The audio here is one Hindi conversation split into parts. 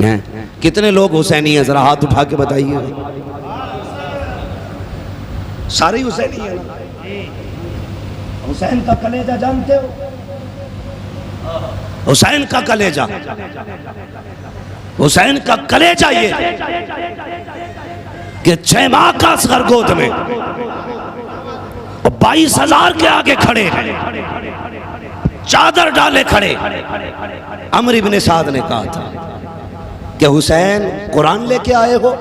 हैं। कितने लोग हुसैनी हैं, जरा हाथ उठा के बताइए। सारे हुसैनी हैं। हुसैन का कलेजा जानते हो? हुसैन का कलेजा, हुसैन का कलेजा ये कि 6 माह का असगर गोद में 22,000 के आगे खड़े हैं, चादर डाले खड़े। अमर इब्ने साद ने कहा था कि हुसैन कुरान लेके आए हो,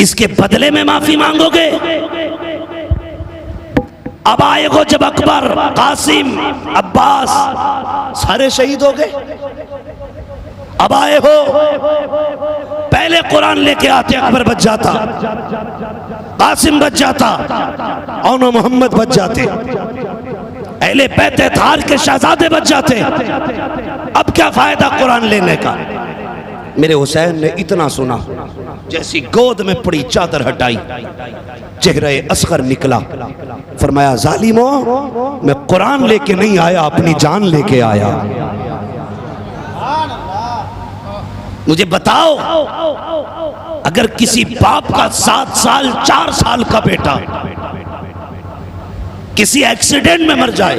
इसके बदले में माफी मांगोगे? अब आए हो जब अकबर, कासिम, अब्बास सारे शहीद हो गए। अब आए हो, पहले कुरान लेके आते अकबर बच जाता, कासिम बच जाता और मोहम्मद बच जाते, अहले बैते थार के शहजादे बच जाते। अब क्या फायदा कुरान लेने का? मेरे हुसैन ने इतना सुना, जैसी गोद में पड़ी चादर हटाई, चेहरे असगर निकला, फरमाया जालिमो, मैं कुरान लेके नहीं आया, अपनी जान लेके आया। मुझे बताओ, अगर किसी बाप का 7 साल 4 साल का बेटा किसी एक्सीडेंट में मर जाए,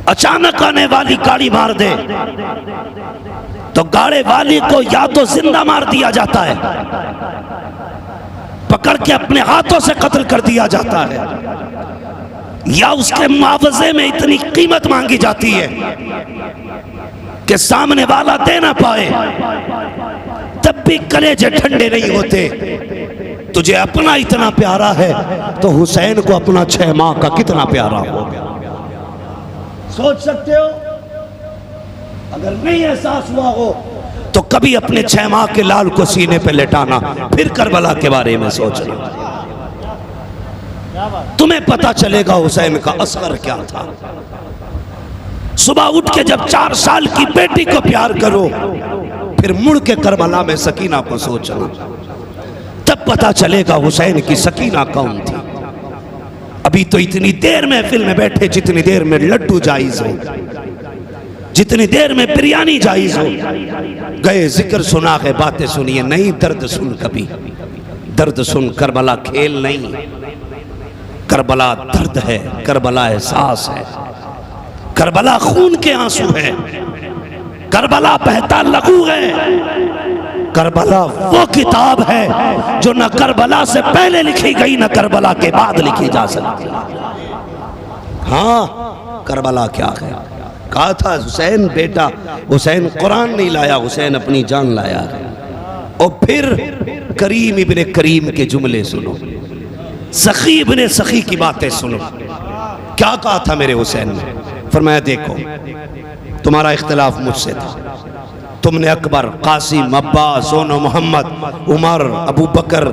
अचानक आने वाली गाड़ी मार दे, तो गाड़ी वाली को या तो जिंदा मार दिया जाता है, पकड़ के अपने हाथों से कत्ल कर दिया जाता है, या उसके मुआवजे में इतनी कीमत मांगी जाती है कि सामने वाला दे ना पाए। तब भी कलेजे ठंडे नहीं होते। तुझे अपना इतना प्यारा है तो हुसैन को अपना 6 माह का कितना प्यारा होगा, सोच सकते हो? अगर नहीं एहसास हुआ हो तो कभी अपने 6 माह के लाल को सीने पे लेटाना, फिर करबला के बारे में सोचना, तुम्हें पता चलेगा हुसैन का असगर क्या था। सुबह उठ के जब 4 साल की बेटी को प्यार करो, फिर मुड़ के करबला में सकीना को सोचना, तब पता चलेगा हुसैन की सकीना कौन थी। अभी तो इतनी देर महफिल में बैठे, जितनी देर में लड्डू जायज हो, जितनी देर में बिरयानी जायज हो, गए जिक्र सुना के बातें सुनिए। नहीं, दर्द सुन, कभी दर्द सुन। करबला खेल नहीं, करबला दर्द है, करबला एहसास है, करबला खून के आंसू है, करबला बहता लहू है, करबला वो किताब है जो न करबला से पहले लिखी गई, न करबला के बाद लिखी जा सकती। हाँ, करबला क्या है? कहा था हुसैन बेटा, हुसैन कुरान नहीं लाया, हुसैन अपनी जान लाया है। और फिर करीम इब्ने करीम के जुमले सुनो, सखी इब्ने सखी की बातें सुनो। क्या कहा था मेरे हुसैन ने? फरमाया देखो, तुम्हारा इख्तिलाफ मुझसे था, तुमने अकबर, कासिम, अब्बास, सोनो, मोहम्मद, उमर, अबू बकर,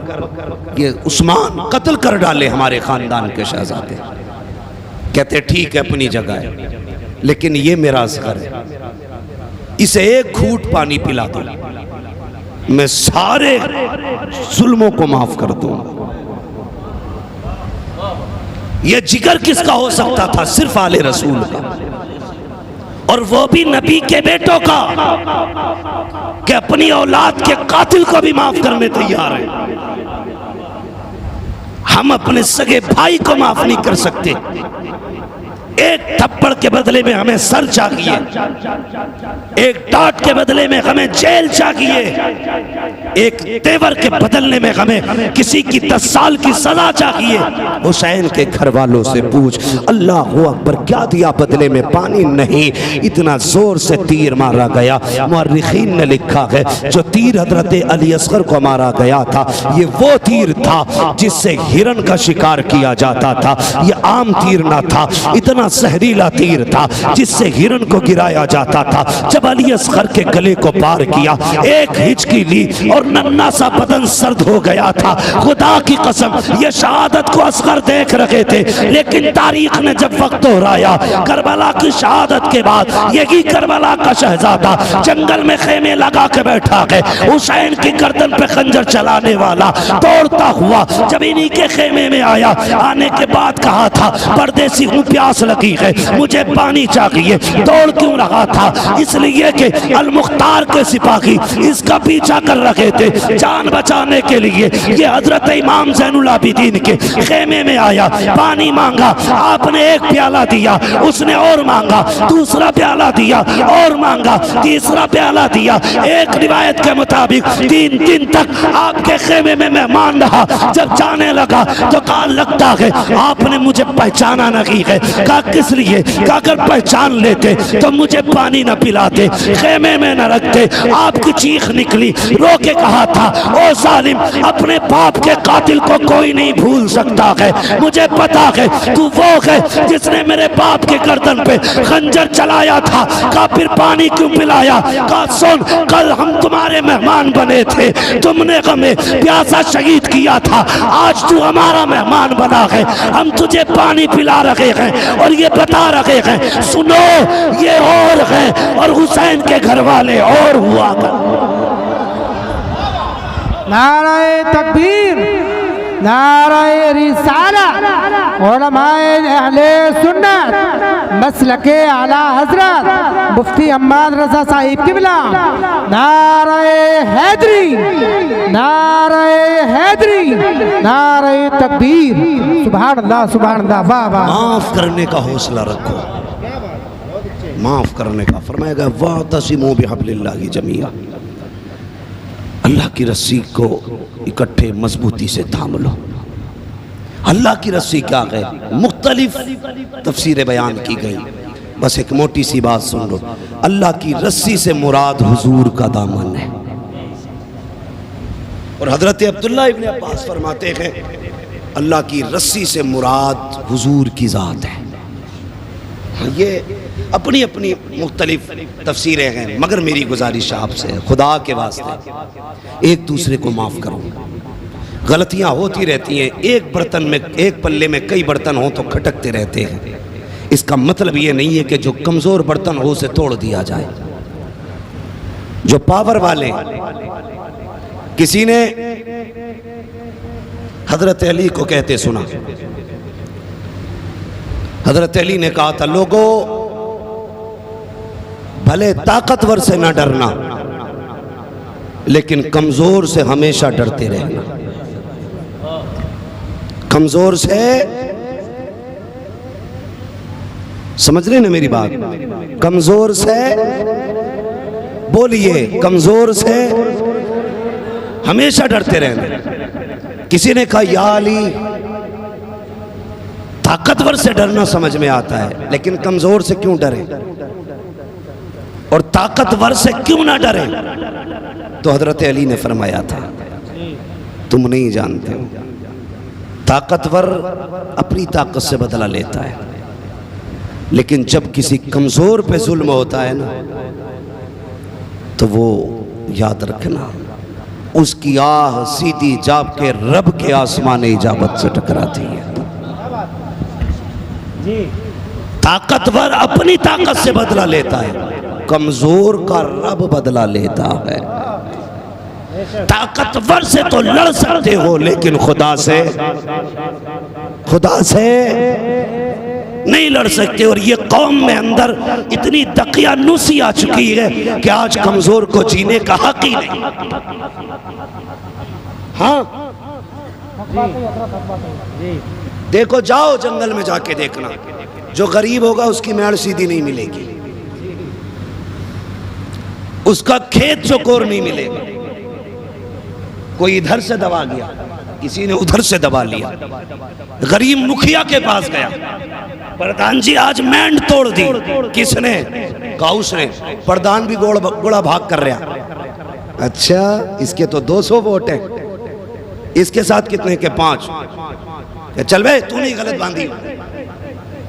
ये उस्मान कत्ल कर डाले हमारे खानदान के शहजादे। कहते ठीक है, अपनी जगह है, लेकिन ये मेरा असगर है, इसे एक घूंट पानी पिला दो, मैं सारे जुल्मों को माफ कर दूंगा। ये जिगर किसका हो सकता था? सिर्फ आले रसूल का, और वो भी नबी के बेटों का, कि अपनी औलाद के कातिल को भी माफ करने तैयार हैं। हम अपने सगे भाई को माफ नहीं कर सकते। एक थप्पड़ के बदले में हमें सर चाहिए, एक डांट के बदले में हमें जेल चाहिए, एक तेवर के बदलने में हमें किसी की 10 साल की सजा चाहिए। हुसैन के घर वालों से पूछ, अल्लाह अकबर, क्या दिया बदले में? पानी नहीं, इतना जोर से तीर मारा गया। मुअर्रिखीन ने लिखा है जो तीर हजरत अली असगर को मारा गया था, ये वो तीर था जिससे हिरन का शिकार किया जाता था। ये आम तीर ना था, इतना जहरीला तीर था जिससे हिरन को गिराया जाता था। जब अली असगर के गले को पार किया, एक हिचकी ली और नन्ना सा बदन सर्द हो गया था। खुदा की कसम, ये शहादत को असगर देख रहे थे, लेकिन तारीख ने जब वक्त दोहराया, करबला की शहादत के बाद यही करबला का शहजादा जंगल में खेमे लगा के बैठा है। हुसैन की गर्दन पे खंजर चलाने वाला दौड़ता हुआ जब इन्हीं के खेमे में आया, आने के बाद कहा था परदेसी हूँ, प्यास लगी है, मुझे पानी चाहिए। दौड़ क्यों रहा था? इसलिए कि अल-मुख्तार के सिपाही इसका पीछा कर रहे थे जान बचाने के लिए। ये हजरत इमाम ज़ैनुल आबिदीन के खेमे में आया, पानी मांगा, आपने एक प्याला दिया, उसने और मांगा, दूसरा प्याला दिया और मांगा, तीसरा प्याला दिया। एक रिवायत के मुताबिक 3 दिन तक आपके खेमे में मेहमान रहा। जब जाने लगा तो कहा लगता है आपने मुझे पहचाना नहीं है। कहा किस लिए? कहा अगर पहचान लेते तो मुझे पानी न पिलाते, खेमे में न रखते। आपकी चीख निकली, रो के कहा था, ओ जालिम, अपने बाप के कातिल को कोई नहीं भूल सकता है। मुझे पता है तू वो है जिसने मेरे बाप के गर्दन पे खंजर चलाया था। कहा फिर पानी क्यों पिलाया? कहा सुन, कल हम तुम्हारे मेहमान बने थे, तुमने हमें प्यासा शहीद किया था, आज तू हमारा मेहमान बना है, हम तुझे पानी पिला रहे हैं और ये बता रहे हैं सुनो ये और है और हुसैन के घर वाले और हुआ कर। नाराए तकबीर, नाराए रिसाला, उलमाए अहले सुन्नत, मसलके आला हजरत मुफ्ती अम्माद रज़ा साहिब किबला, नाराए हैदरी, नाराए हैदरी, नाराए तकबीर। सुभान अल्लाह, सुभान अल्लाह, वाह वाह। माफ करने का हौसला रखो, माफ करने का। फरमाएगा वातसिमू बिहब्लिल्लाहि जमीआ, अल्लाह की रस्सी को इकट्ठे मजबूती से थाम लो। अल्लाह की रस्सी क्या है? मुख्तलिफ तफसीरें बयान की गई, बस एक मोटी सी बात सुन लो। अल्लाह की रस्सी से मुराद हुजूर का दामन है। और हजरत अब्दुल्लाह इब्न अब्बास फरमाते हैं अल्लाह की रस्सी से मुराद हुजूर की ज़ात है। ये अपनी अपनी मुख्तलिफ तफसीरें हैं, मगर मेरी गुजारिश आपसे, खुदा के वास्ते एक दूसरे को माफ़ करो। गलतियां होती रहती हैं, एक बर्तन में, एक पल्ले में कई बर्तन हो तो खटकते रहते हैं। इसका मतलब ये नहीं है कि जो कमज़ोर बर्तन हो उसे तोड़ दिया जाए। जो पावर वाले, किसी ने हजरत अली को कहते सुना, हजरत अली ने कहा था लोगों भले ताकतवर से ना डरना, लेकिन कमजोर से हमेशा डरते रहना। कमजोर से, समझ रहे ना मेरी बात? कमजोर से बोलिए, कमजोर से हमेशा डरते रहना। किसी ने कहा या अली, ताकतवर से डरना समझ में आता है, लेकिन कमजोर से क्यों डरे और ताकतवर से क्यों ना डरे? तो हजरत अली ने फरमाया था तुम नहीं जानते हो, ताकतवर अपनी ताकत से बदला लेता है, लेकिन जब किसी कमजोर पे जुल्म होता है ना, तो वो याद रखना उसकी आह सीधी जाप के रब के आसमान इजाबत से टकराती है। ताकतवर अपनी ताकत से बदला लेता है, कमजोर का रब बदला लेता है। ताकतवर से तो लड़ सकते हो, लेकिन खुदा से नहीं लड़ सकते। और ये कौम में अंदर इतनी दकियानूसी आ चुकी है कि आज कमजोर को जीने का हक ही नहीं। हाँ देखो, जाओ जंगल में जाके देखना, जो गरीब होगा उसकी मेड़ सीधी नहीं मिलेगी, उसका खेत चौकोर नहीं मिलेगा। कोई इधर से दबा गया, किसी ने उधर से दबा लिया। गरीब मुखिया के पास गया, प्रधान जी आज मैंड तोड़ दी। किसने? काउस ने। प्रधान भी गोड़ा भाग कर रहा। अच्छा, इसके तो 200 वोट हैं, इसके साथ कितने के? 5। चल बे, तू नहीं गलत बांधी,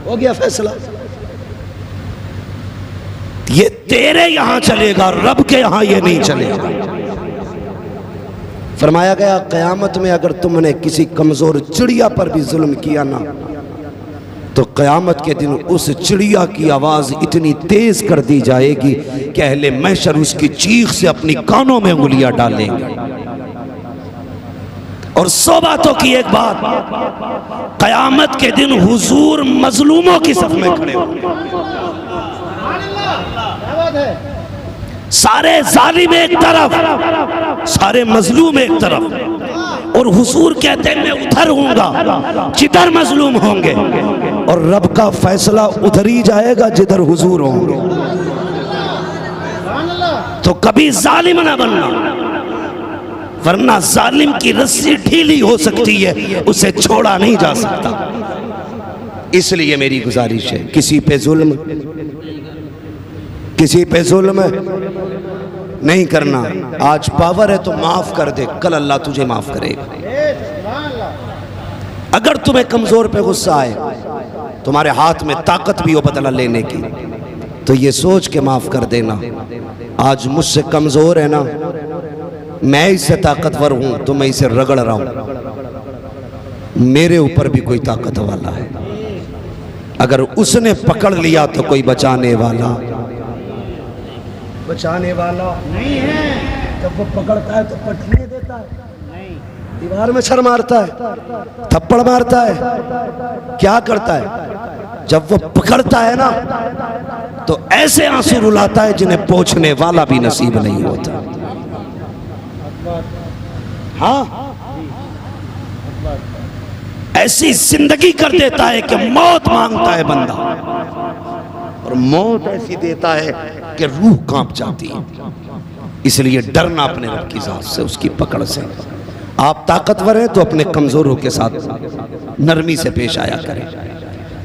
हो गया फैसला। ये तेरे यहां चलेगा, रब के यहां ये नहीं चलेगा। फरमाया गया कयामत में अगर तुमने किसी कमजोर चिड़िया पर भी जुल्म किया ना, तो कयामत के दिन उस चिड़िया की आवाज इतनी तेज कर दी जाएगी कि अहले महशर उसकी चीख से अपनी कानों में उंगलियां डालेंगे। और 100 बातों की एक बात, कयामत के दिन हुजूर मजलूमों की सफ में खड़े होंगे। सारे जालिम एक तरफ, सारे मजलूम एक तरफ, और हुजूर कहते हैं मैं उधर हूँगा जिधर मजलूम होंगे, और रब का फैसला उधर ही जाएगा जिधर हुजूर होंगे। तो कभी जालिम ना बनना, वरना जालिम की रस्सी ढीली हो सकती है, उसे छोड़ा नहीं जा सकता। इसलिए मेरी गुजारिश है, किसी पे जुल्म नहीं करना। आज पावर है तो माफ कर दे, कल अल्लाह तुझे माफ करेगा। अगर तुम्हें कमजोर पे गुस्सा आए, तुम्हारे हाथ में ताकत भी हो बदला लेने की, तो ये सोच के माफ कर देना, आज मुझसे कमजोर है ना, मैं इससे ताकतवर हूं तो मैं इसे रगड़ रहा हूं, मेरे ऊपर भी कोई ताकत वाला है। अगर उसने पकड़ लिया तो कोई बचाने वाला नहीं है। जब वो पकड़ता है तो पटने देता है, दीवार में छर मारता है, थप्पड़ मारता है, क्या करता है? जब वो पकड़ता है ना तो ऐसे आंसू रुलाता है जिन्हें पोंछने वाला भी नसीब नहीं होता। हाँ, ऐसी जिंदगी कर देता है कि मौत मांगता है बंदा, और मौत ऐसी देता है कि रूह कांप जाती है। इसलिए डरना अपने रब की जात से, उसकी पकड़ से। आप ताकतवर हैं तो अपने कमजोरों के साथ नरमी से पेश आया करें,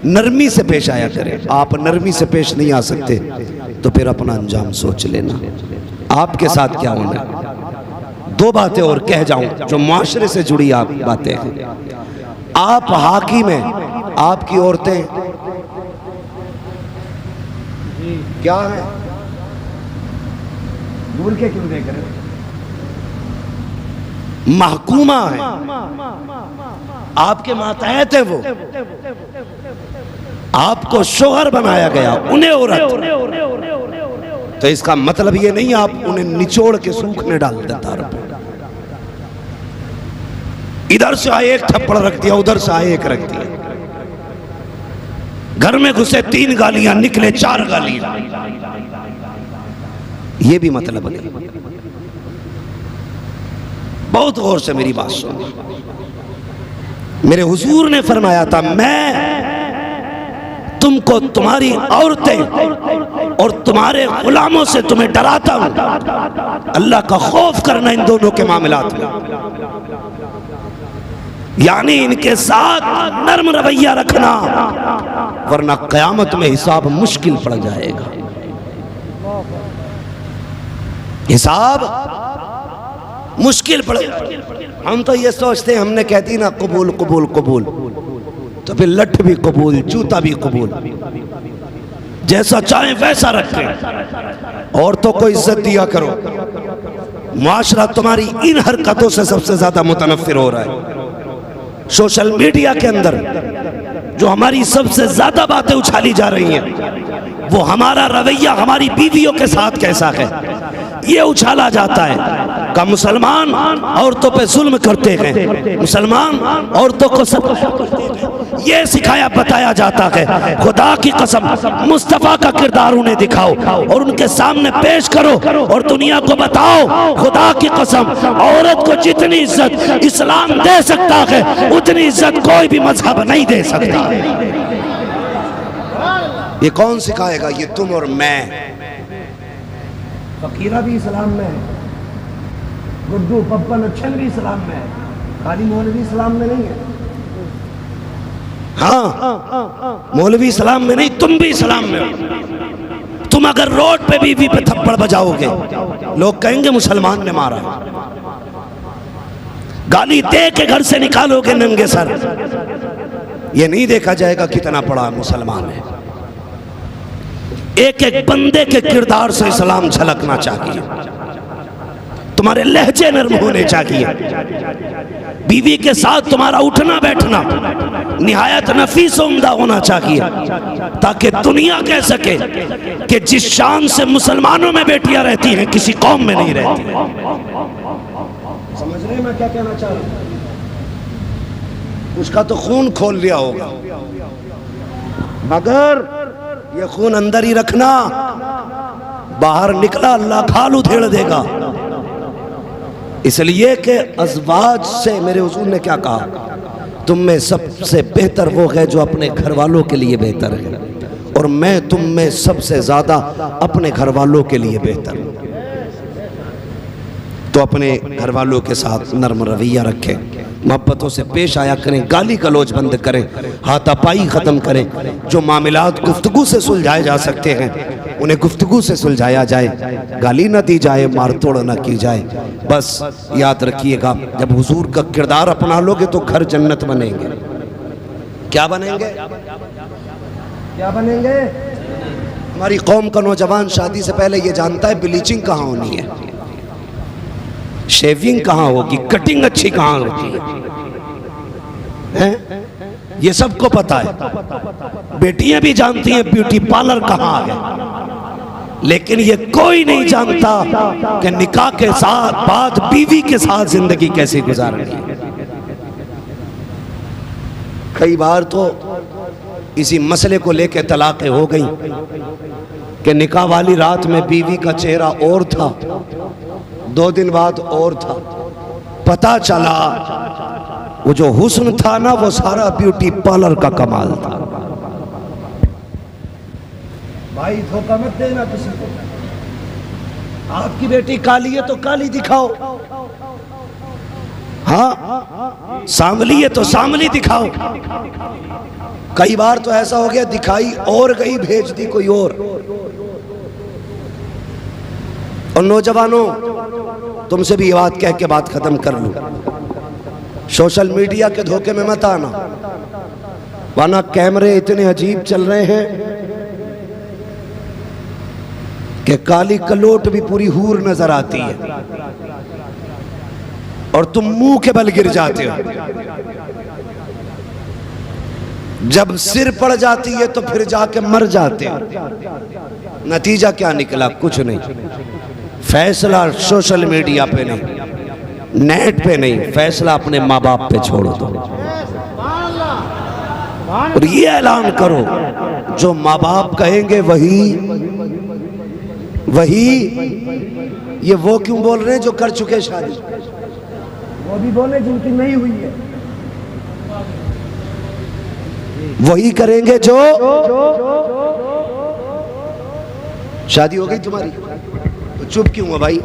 नरमी से पेश आया करें। आप नरमी से पेश नहीं आ सकते तो फिर अपना अंजाम सोच लेना, आपके साथ क्या होना। 2 बातें और कह जाऊं जो मुआशरे से जुड़ी आप बातें हैं। आप हाकिम हैं, आपकी औरतें क्या है? दूर के क्यों देख रहे? महकूमा है, आपके मातहत है, वो आपको शोहर बनाया गया, उन्हें औरत। तो इसका मतलब ये नहीं आप उन्हें निचोड़ के सूखने डाल देता। इधर से आए एक थप्पड़ रख दिया, उधर से आए एक रख दिया, घर में घुसे 3 गालियां, निकले 4 गालियां। ये भी मतलब नहीं। बहुत गौर से मेरी बात सुनो। मेरे हुजूर ने फरमाया था, मैं तुमको तुम्हारी औरतें और तुम्हारे गुलामों से तुम्हें डराता हूं। अल्लाह का खौफ करना इन दोनों के मामलात में, यानी इनके साथ नर्म रवैया रखना, वरना कयामत में हिसाब मुश्किल पड़ जाएगा। हिसाब मुश्किल पड़, हम तो ये सोचते हैं, हमने कहती ना कबूल कबूल कबूल, तो फिर लठ भी कबूल, जूता भी कबूल, जैसा चाहे वैसा रखें। औरतों को इज्जत दिया करो। मुआशरा तुम्हारी इन हरकतों से सबसे ज्यादा मुतनफ्फिर हो रहा है। सोशल मीडिया के अंदर जो हमारी सबसे ज्यादा बातें उछाली जा रही हैं, वो हमारा रवैया हमारी बीवियों के साथ कैसा है, ये उछाला जाता है। का मुसलमान औरतों पे जुल्म करते हैं, मुसलमान औरतों को सब ये सिखाया बताया जाता है। खुदा की कसम, मुस्तफा का किरदार उन्हें दिखाओ और उनके सामने पेश करो और दुनिया को बताओ, खुदा की कसम, औरत को जितनी इज्जत इस्लाम दे सकता है उतनी इज्जत कोई भी मजहब नहीं दे सकता। ये कौन सिखाएगा? ये तुम और मैं। फकीरा भी इस्लाम में है, गुड्डू पप्पन अच्छन भी इस्लाम में है, खाली मौलवी इस्लाम में नहीं है। हाँ, मौलवी इस्लाम में नहीं, तुम भी इस्लाम में हो। तुम अगर रोड पे बीवी पे थप्पड़ बजाओगे, लोग कहेंगे मुसलमान ने मारा। गाली दे के घर से निकालोगे नंगे सर, ये नहीं देखा जाएगा कितना बड़ा मुसलमान है। एक एक बंदे के किरदार से इस्लाम झलकना चाहिए। तुम्हारे लहजे नर्म होने चाहिए, बीवी के साथ तुम्हारा उठना बैठना निहायत नफीस उम्दा होना चाहिए, ताकि दुनिया कह सके कि जिस शान से मुसलमानों में बेटियां रहती हैं किसी कौम में नहीं रहती। समझ रहे हैं मैं क्या कहना चाह रहा हूं? उसका तो खून खोल लिया होगा, मगर ये खून अंदर ही रखना, बाहर निकला अल्लाह खाल उधेड़ देगा। इसलिए कि अज़वाज से मेरे हुज़ूर ने क्या कहा, तुम में सबसे बेहतर वो है जो अपने घर वालों के लिए बेहतर है, और मैं तुम में सबसे ज़्यादा अपने घर वालों के लिए बेहतर हूँ। तो अपने घर वालों के साथ नर्म रवैया रखें, मोहब्बतों से पेश आया करें, गाली गलौज बंद करें, हाथापाई ख़त्म करें। जो मामलात गुफ्तगू से सुलझाए जा सकते हैं उन्हें गुफ्तगू से सुलझाया जाए, गाली न दी जाए, मार तोड़ न की जाए। बस याद रखिएगा, जब हुजूर का किरदार अपना लोगे तो घर जन्नत बनेंगे। क्या बनेंगे? क्या बनेंगे? हमारी कौम का नौजवान शादी से पहले ये जानता है ब्लीचिंग कहाँ होनी है, शेविंग कहाँ होगी, कटिंग अच्छी कहाँ होती है? ये सबको पता है। बेटियां भी जानती हैं ब्यूटी पार्लर कहाँ है, लेकिन ये कोई नहीं जानता कि निकाह के साथ बाद बीवी के साथ जिंदगी कैसे गुजारनी है। कई बार तो इसी मसले को लेकर तलाक़ें हो गई कि निकाह वाली रात में बीवी का चेहरा और था, 2 दिन बाद और था। पता चला वो जो हुस्न था ना, वो सारा ब्यूटी पार्लर का कमाल था। भाई धोखा मत देना किसी को। आपकी बेटी काली है तो काली दिखाओ, हाँ सांवली है तो सांवली दिखाओ। कई बार तो ऐसा हो गया दिखाई और गई, भेज दी कोई और। और नौजवानों, तुमसे भी ये बात कह के बात खत्म कर लूं, सोशल मीडिया के धोखे में मत आना, वरना कैमरे इतने अजीब चल रहे हैं कि काली कलोट भी पूरी हूर नजर आती है और तुम मुंह के बल गिर जाते हो। जब सिर पड़ जाती है तो फिर जाके मर जाते हो। नतीजा क्या निकला? कुछ नहीं। फैसला सोशल मीडिया पे नहीं, नेट पे नहीं, फैसला अपने माँ बाप पे छोड़ दो और ये ऐलान करो, जो माँ बाप कहेंगे वही ये वो क्यों बोल रहे हैं जो कर चुके शादी, वो भी बोले जिनकी नहीं हुई है, वही करेंगे जो शादी हो गई तुम्हारी तो चुप क्यों है भाई?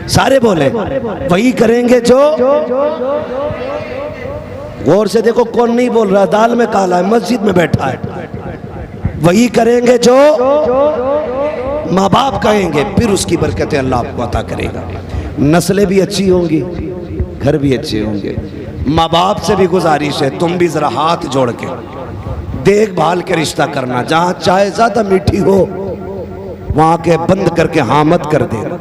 सारे बोले वही करेंगे जो। गौर से देखो कौन नहीं बोल रहा, दाल में काला है, मस्जिद में बैठा है। वही करेंगे जो माँ बाप कहेंगे, फिर उसकी बरकतें अल्लाह आपको अता करेगा। नस्लें भी अच्छी होंगी, घर भी अच्छे होंगे। माँ बाप से भी गुजारिश है, तुम भी जरा हाथ जोड़ के देखभाल के रिश्ता करना। जहाँ चाय ज्यादा मीठी हो वहां के बंद करके हाँ मत कर देना।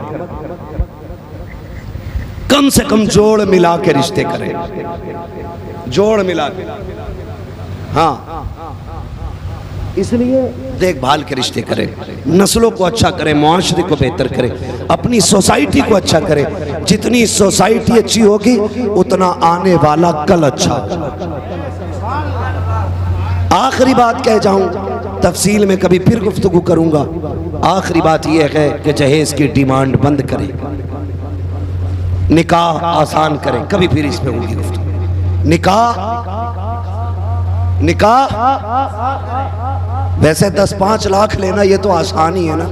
कम से कम जोड़ मिला के रिश्ते करें, जोड़ मिला के। हाँ, इसलिए देखभाल के रिश्ते करें, नस्लों को अच्छा करें, मुआशरे को बेहतर करें, अपनी सोसाइटी को अच्छा करें। जितनी सोसाइटी अच्छी होगी उतना आने वाला कल अच्छा होगा। आखिरी बात कह जाऊं, तफसील में कभी फिर गुफ्तगू करूंगा। आखिरी बात यह है कि जहेज की डिमांड बंद करें, निकाह आसान करें। कभी फिर इस पे होगी गुफ्तगू। निकाह वैसे 10-5 लाख लेना ये तो आसान ही है ना,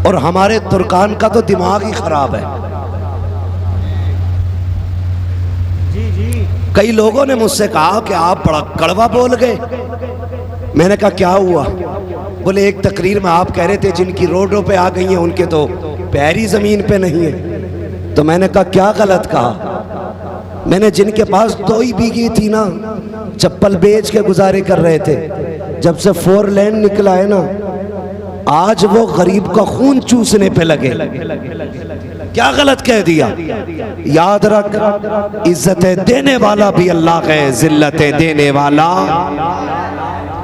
और हमारे तुर्कान का तो दिमाग ही खराब है। कई लोगों ने मुझसे कहा कि आप बड़ा कड़वा बोल गए। मैंने कहा क्या हुआ? बोले एक तकरीर में आप कह रहे थे जिनकी रोडों पे आ गई हैं उनके तो पैर ही जमीन पे नहीं है। तो मैंने कहा क्या गलत कहा? मैंने जिनके पास 2 ही बीघी थी ना, चप्पल बेच के गुजारे कर रहे थे, जब से 4 लेन निकला है ना, आज वो गरीब का खून चूसने पे लगे। क्या गलत कह दिया? याद रख, इज्जतें देने वाला भी अल्लाह है, जिल्लतें देने वाला,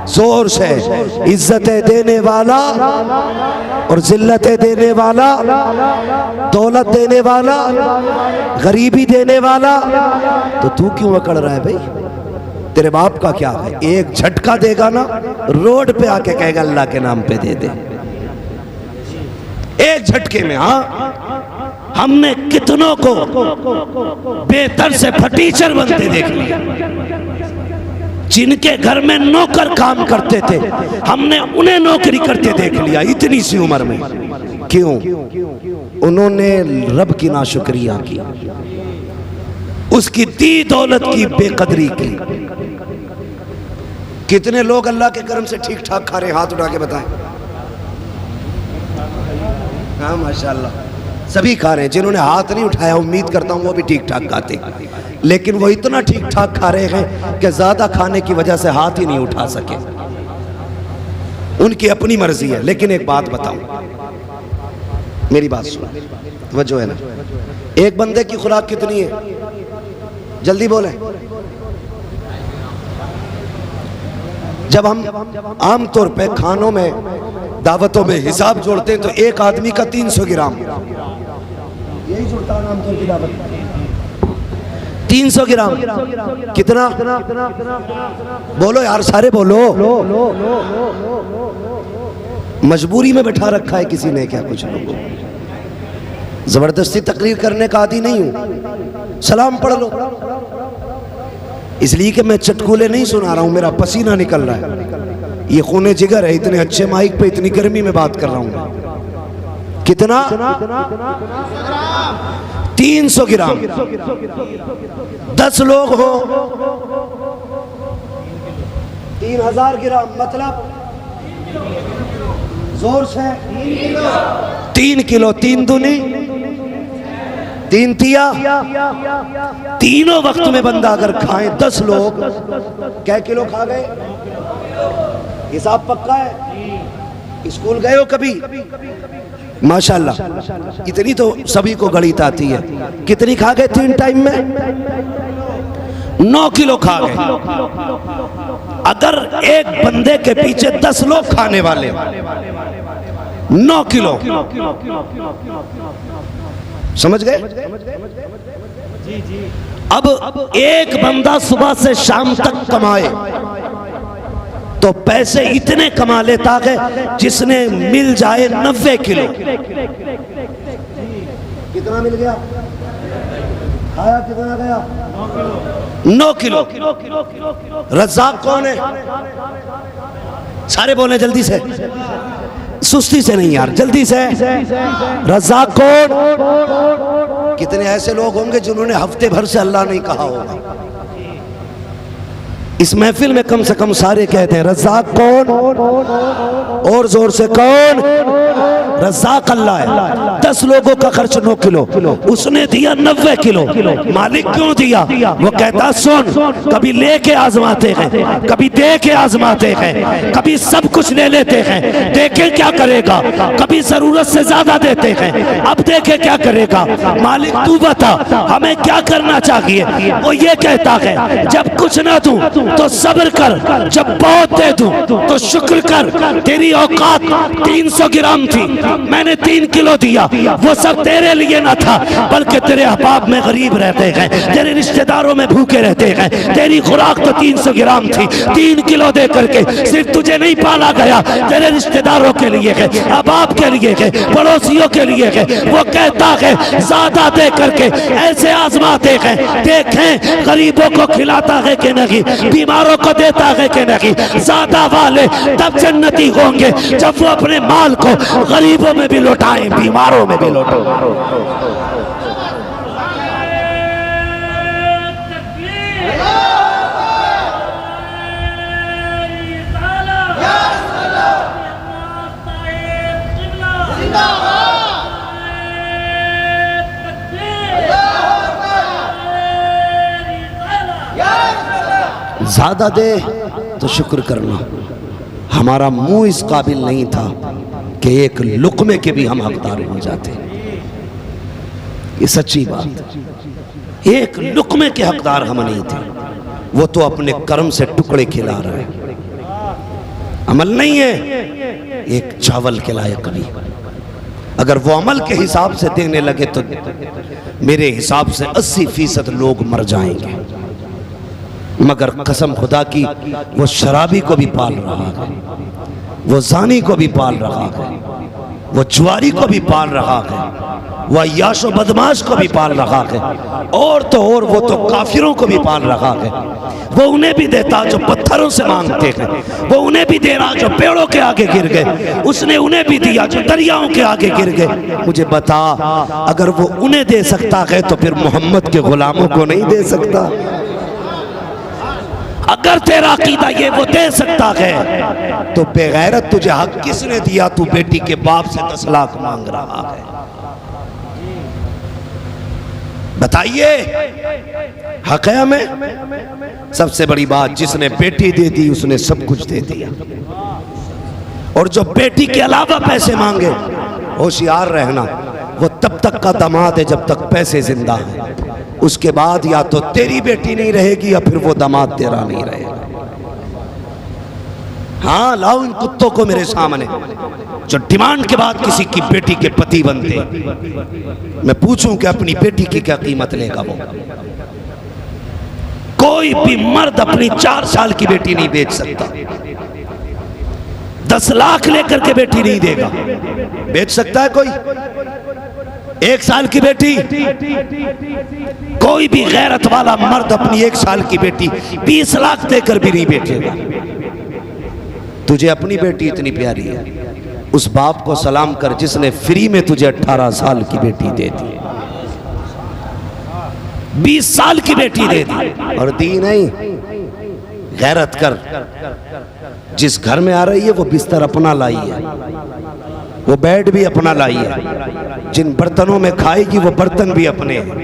जोर से, इज्जतें देने वाला और जिल्लतें देने वाला, दौलत देने वाला, गरीबी देने वाला। तो तू क्यों अकड़ रहा है भाई? तेरे बाप का क्या है, एक झटका देगा ना, रोड पे आके कहेगा अल्लाह के नाम पे दे दे, एक झटके में। हाँ, हमने कितनों को बेहतर से फटीचर बनते देख लिया, जिनके घर में नौकर काम करते थे हमने उन्हें नौकरी करते देख लिया इतनी सी उम्र में। क्यों? उन्होंने रब की नाशुक्रिया की, उसकी दी दौलत की बेकदरी की। कितने लोग अल्लाह के करम से ठीक ठाक खा रहे हैं, हाथ उठा के बताएं। हाँ माशाल्लाह, सभी खा रहे हैं। जिन्होंने हाथ नहीं उठाया उम्मीद करता हूं वो भी ठीक ठाक खाते, लेकिन वो इतना ठीक ठाक खा रहे हैं कि ज्यादा खाने की वजह से हाथ ही नहीं उठा सके। उनकी अपनी मर्जी है। लेकिन एक बात बताऊं, मेरी बात सुनो, वजह है ना, एक बंदे की खुराक कितनी है? जल्दी बोलें। जब हम आमतौर पे खानों में, दावतों में हिसाब जोड़ते हैं तो एक आदमी का 300 ग्राम, यही जुड़ता है आमतौर की दावत, 300 ग्राम। कितना? बोलो यार, सारे बोलो। मजबूरी में बैठा रखा है किसी ने क्या? कुछ लोगों, जबरदस्ती तकरीर करने का आदी नहीं हूं। सलाम पढ़ लो, इसलिए कि मैं चटकुले नहीं सुना रहा हूं, मेरा पसीना निकल रहा है, ये खूने जिगर है। इतने अच्छे माइक पे इतनी गर्मी में बात कर रहा हूं। कितना? 300 ग्राम। 10 लोग हो, 3000 ग्राम, मतलब जोर से 3 किलो। 3 दूनी 3 तिया, तीनों वक्त में बंदा अगर खाए 10 लोग, क्या किलो खा गए? हिसाब पक्का है। स्कूल गए हो कभी? माशाल्लाह, इतनी तो सभी को गणित आती है। कितनी खा गए 3 टाइम में? 9 किलो खा गए। अगर एक बंदे के पीछे 10 लोग खाने वाले, 9 किलो, समझ गए? अब एक बंदा सुबह से शाम तक कमाए तो पैसे इतने कमा लेता है जिसने मिल जाए 90 किलो। कितना मिल गया? खाया कितना गया? 9 किलो। रज़ाक कौन है? सारे बोले जल्दी से, सुस्ती से नहीं यार, जल्दी से। रज़ाक कौन? कितने ऐसे लोग होंगे जिन्होंने हफ्ते भर से अल्लाह नहीं कहा होगा। इस महफिल में कम से कम सारे कहते हैं रज़ाक कौन? और जोर से कौन? रज़ाक अल्लाह है। 10 लोगों का खर्च 9 किलो, उसने दिया 90 किलो। मालिक क्यों दिया? वो कहता सुन, कभी लेके आजमाते हैं, कभी दे के आजमाते हैं, कभी सब कुछ ले लेते हैं, देखे क्या करेगा, कभी जरूरत से ज्यादा देते हैं, अब देखे क्या करेगा। मालिक तू बता हमें क्या करना चाहिए। वो ये कहता है जब कुछ ना दूं तो सब्र कर, जब बहुत दे दूं तो शुक्र कर। तेरी औकात 300 ग्राम थी, मैंने 3 किलो दिया, वो सब तेरे लिए ना था, बल्कि तेरे अहबाब में गरीब रहते हैं, तेरे रिश्तेदारों में भूखे रहते हैं। तेरी खुराक तो 300 ग्राम थी, 3 किलो दे करके सिर्फ तुझे नहीं पाला गया, तेरे रिश्तेदारों के लिए है, अहबाब के लिए है, पड़ोसियों के लिए है। वो कहता है ज्यादा दे करके ऐसे आजमाते हैं, देखें गरीबों को खिलाता है कि नहीं, बीमारों को देता है कि नहीं। ज्यादा वाले तब जन्नती होंगे जब वो अपने माल को गरीबों में भी लौटाएं, बीमारों में भी लौटाएं। ज्यादा दे तो शुक्र करना। हमारा मुंह इस काबिल नहीं था कि एक लुकमे के भी हम हकदार हो जाते। ये सच्ची बात, एक लुकमे के हकदार हम नहीं थे। वो तो अपने कर्म से टुकड़े खिला रहा है, अमल नहीं है एक चावल के लायक भी। अगर वो अमल के हिसाब से देने लगे तो मेरे हिसाब से 80% लोग मर जाएंगे। मगर कसम खुदा की वो शराबी को भी पाल रहा है, वो जानी को भी पाल रहा है, वो जुआरी को भी पाल रहा है, वो अय्याश और बदमाश को भी पाल रहा है, और तो और वो तो काफिरों को भी पाल रहा है। वो उन्हें भी देता जो पत्थरों से मांगते हैं, वो उन्हें भी दे रहा जो पेड़ों के आगे गिर गए, उसने उन्हें भी दिया जो दरियाओं के आगे गिर गए। मुझे बता, अगर वो उन्हें दे सकता है तो फिर मोहम्मद के गुलामों को नहीं दे सकता? अगर तेरा अकीदा ये वो दे सकता है तो बेगैरत तुझे हक किसने दिया? तू बेटी के बाप से 10 लाख मांग रहा है। बताइए, हक है हमें? सबसे बड़ी बात, जिसने बेटी दे दी उसने सब कुछ दे दिया। और जो बेटी के अलावा पैसे मांगे, होशियार रहना, वो तब तक का दामाद है जब तक पैसे जिंदा है। उसके बाद या तो तेरी बेटी नहीं रहेगी या फिर वो दामाद तेरा नहीं रहेगा। हाँ, लाओ इन कुत्तों को मेरे सामने जो डिमांड के बाद किसी की बेटी के पति बनते। मैं पूछूं कि अपनी बेटी की क्या कीमत लेगा वो? कोई भी मर्द अपनी 4 साल की बेटी नहीं बेच सकता। 10 लाख लेकर के बेटी नहीं देगा। बेच सकता है कोई? 1 साल की बेटी? कोई भी गैरत वाला मर्द अपनी 1 साल की बेटी 20 लाख देकर भी नहीं बेचेगा। तुझे अपनी बेटी इतनी प्यारी है, उस बाप को सलाम कर जिसने फ्री में तुझे 18 साल की बेटी दे दी, 20 साल की बेटी दे दी और दी नहीं। गैरत कर, जिस घर में आ रही है वो बिस्तर अपना लाई है, वो बेड भी अपना लाई है, जिन बर्तनों में खाएगी वो बर्तन भी अपने हैं,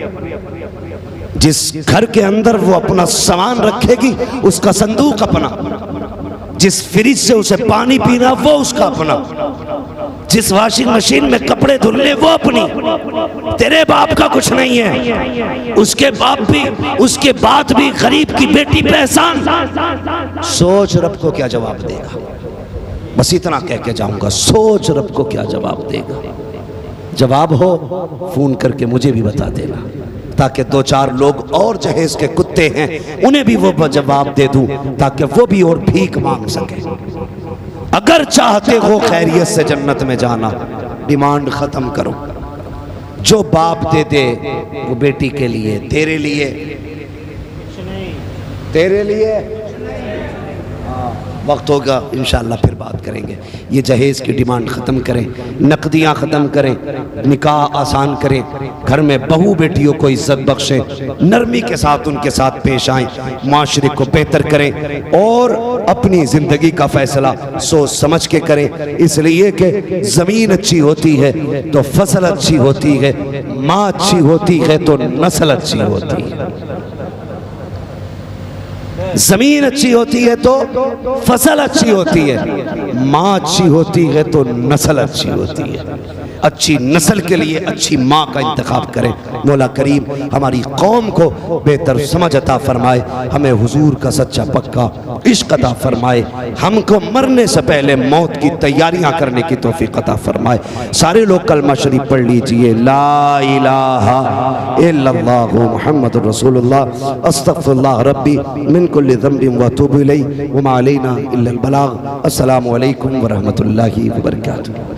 जिस घर के अंदर वो अपना सामान रखेगी उसका संदूक अपना, जिस फ्रिज से उसे पानी पीना वो उसका अपना, जिस वॉशिंग मशीन में कपड़े धुलने वो अपनी। तेरे बाप का कुछ नहीं है, उसके बाद भी गरीब की बेटी पे एहसान। सोच रब को क्या जवाब देगा। बस इतना कह के जाऊंगा, सोच रब को क्या जवाब देगा। जवाब हो फोन करके मुझे भी बता देना, ताकि 2-4 लोग और जहेज के कुत्ते हैं उन्हें भी वो जवाब दे दूं, ताकि वो भी और भीख मांग सके। अगर चाहते हो खैरियत से जन्नत में जाना, डिमांड खत्म करो। जो बाप दे दे वो बेटी के लिए, तेरे लिए, तेरे लिए। वक्त होगा इंशाअल्लाह फिर बात करेंगे। ये जहेज की डिमांड ख़त्म करें, नकदियाँ ख़त्म करें, निकाह आसान करें, घर में बहू बेटियों को इज्जत बख्शें, नरमी के साथ उनके साथ पेश आएँ, माशरे को बेहतर करें और अपनी ज़िंदगी का फ़ैसला सोच समझ के करें। इसलिए कि ज़मीन अच्छी होती है तो फसल अच्छी होती है, माँ अच्छी होती है तो नस्ल अच्छी होती है। जमीन अच्छी होती है तो फसल अच्छी होती है, माँ अच्छी होती है तो नस्ल अच्छी होती है। अच्छी नस्ल के लिए अच्छी माँ का इंतखाब करें। मौला करीम हमारी कौम को बेहतर समझ अता फरमाए, हमें हुजूर का सच्चा पक्का इश्क अता फरमाए, हमको मरने से पहले मौत की तैयारियां करने की तौफीक अता फरमाए। सारे लोग कलमा शरीफ पढ़ लीजिए, ला इलाहा इल्लल्लाहु मुहम्मदुर रसूलुल्लाह अस्तगफिरुल्लाह रब्बी मिन कुल्लि ज़ंबिन व अतूबु इलैहि व मा अलैना इल्लल बलाग। अस्सलामु अलैकुम व रहमतुल्लाहि व बरकातुहू।